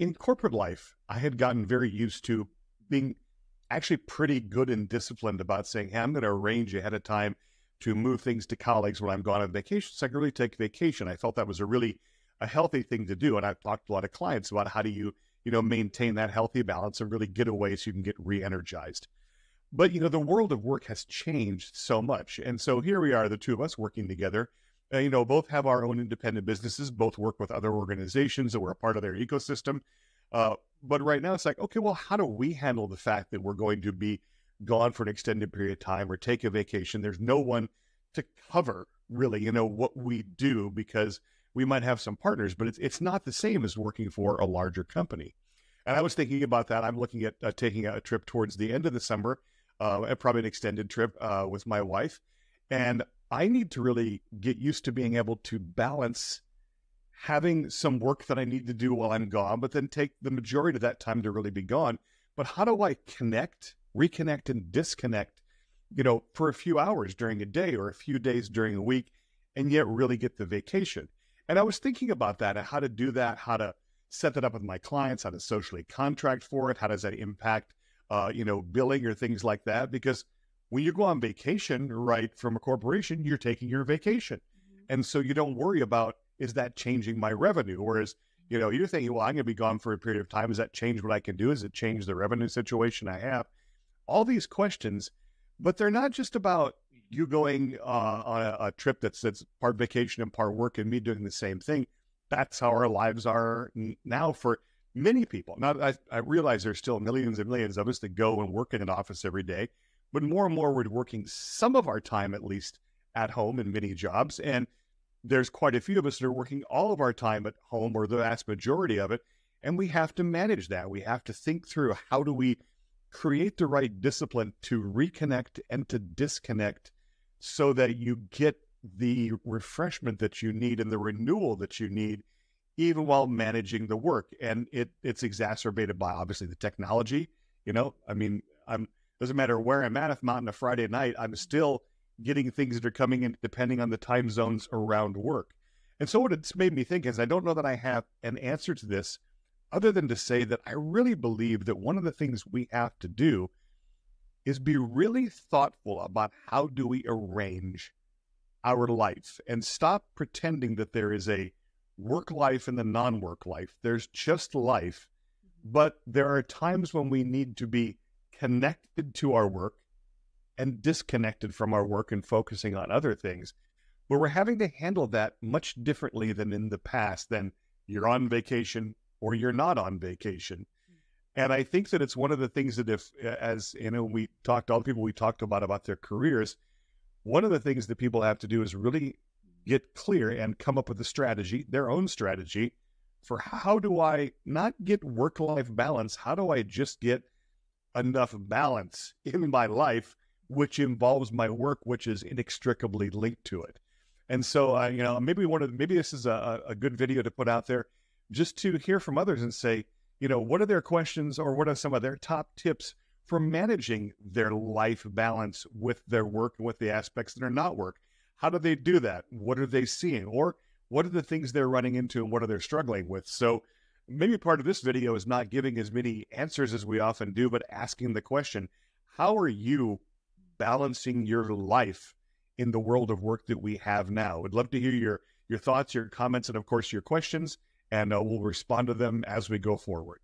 in corporate life, I had gotten very used to being actually pretty good and disciplined about saying, hey, I'm going to arrange ahead of time to move things to colleagues when I'm gone on vacation. So I can really take vacation. I felt that was a healthy thing to do. And I've talked to a lot of clients about how do you maintain that healthy balance and really get away so you can get re-energized. But, the world of work has changed so much. And so here we are, the two of us working together, both have our own independent businesses, both work with other organizations that we're a part of their ecosystem. But right now it's like, okay, well, how do we handle the fact that we're going to be gone for an extended period of time or take a vacation? There's no one to cover really, what we do, because we might have some partners, but it's not the same as working for a larger company. And I was thinking about that. I'm looking at taking a trip towards the end of December, probably an extended trip with my wife. And I need to really get used to being able to balance having some work that I need to do while I'm gone, but then take the majority of that time to really be gone. But how do I reconnect and disconnect, for a few hours during a day or a few days during a week, and yet really get the vacation? And I was thinking about that and how to do that, how to set that up with my clients, how to socially contract for it, how does that impact, billing or things like that? Because when you go on vacation, right, from a corporation, you're taking your vacation. Mm-hmm. And so you don't worry about, is that changing my revenue? Whereas, you're thinking, well, I'm going to be gone for a period of time. Does that change what I can do? Does it change the revenue situation I have? All these questions, but they're not just about you going on a trip that's part vacation and part work and me doing the same thing. That's how our lives are now for many people. Now, I realize there's still millions and millions of us that go and work in an office every day, but more and more we're working some of our time, at least, at home in many jobs. And there's quite a few of us that are working all of our time at home, or the vast majority of it. And we have to manage that. We have to think through, how do we create the right discipline to reconnect and to disconnect so that you get the refreshment that you need and the renewal that you need, even while managing the work. And it's exacerbated by, obviously, the technology. Doesn't matter where I'm at. If I'm out on a Friday night, I'm still getting things that are coming in depending on the time zones around work. And so what it's made me think is, I don't know that I have an answer to this, other than to say that I really believe that one of the things we have to do is be really thoughtful about how do we arrange our life and stop pretending that there is a work life and the non-work life. There's just life, but there are times when we need to be connected to our work and disconnected from our work and focusing on other things. But we're having to handle that much differently than in the past, than you're on vacation or you're not on vacation. And I think that it's one of the things that we talked to all the people we talked about their careers, one of the things that people have to do is really get clear and come up with a strategy, their own strategy, for how do I not get work-life balance? How do I just get enough balance in my life, which involves my work, which is inextricably linked to it? And so, maybe this is a good video to put out there, just to hear from others and say, what are their questions, or what are some of their top tips for managing their life balance with their work and with the aspects that are not work? How do they do that? What are they seeing? Or what are the things they're running into, and what are they struggling with? So maybe part of this video is not giving as many answers as we often do, but asking the question, how are you balancing your life in the world of work that we have now? I'd love to hear your thoughts, your comments, and of course your questions, and we'll respond to them as we go forward.